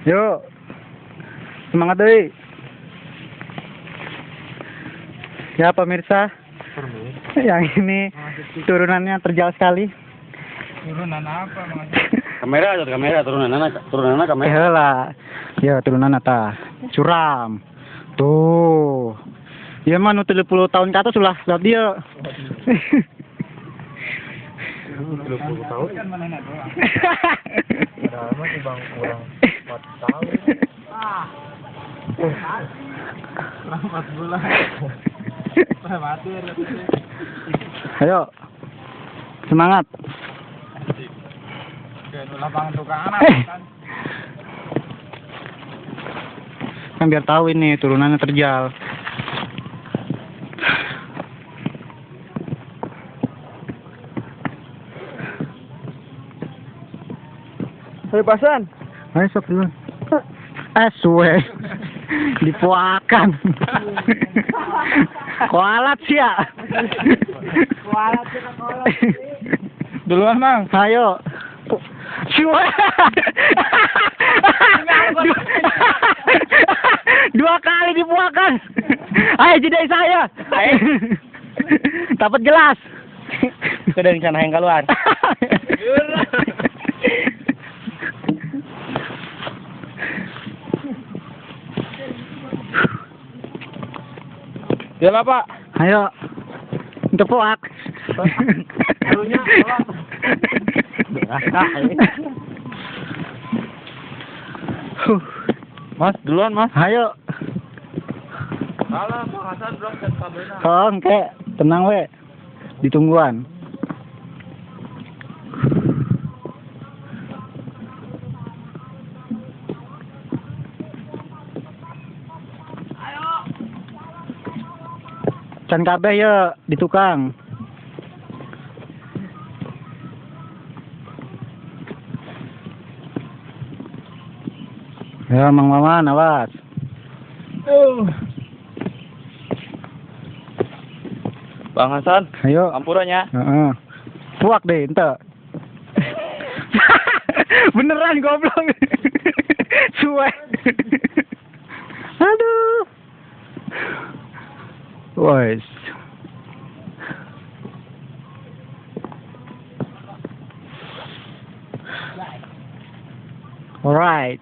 Yuk. Semangat deh. Ya pemirsa, yang ini turunannya terjal sekali. Turunan apa Kamera turunan kamera. Lah, ya turunan ta curam. Tuh. Ya mah 30 tahun ke atas sudah lihat dia. 20 tahun. kan mana doang. Padahal mah bang kurang 4 tahun. Kurang 4 bulan. Mati. Ayo. Semangat. Ke lapangan tukang anak kan. Kan biar tahu ini turunannya terjal. Hei pasan. Ayo sok dulu. Suwe. Dipuakan. Kualat sih ya. Kualat. Duluan, Mang. Ayo. Suwe. Dua kali dipuakan. Ayo jidai saya. Ayo. Dapat gelas. Sudah rencana yang keluar. Ya lah, Pak. Ayo. Untuk puak. Harunya Mas, duluan, Mas. Ayo. Alah, Pak Hasan belum set kabelnya. Oh, engke. Tenang we. Ditungguan. Can kabeh ya di tukang. Ya, Mang Maman, awas. Bang Hasan, Ayo. ampurannya. Heeh. Puak deh, ente. Beneran goblok. Suwe. Aduh. Wes. Alright.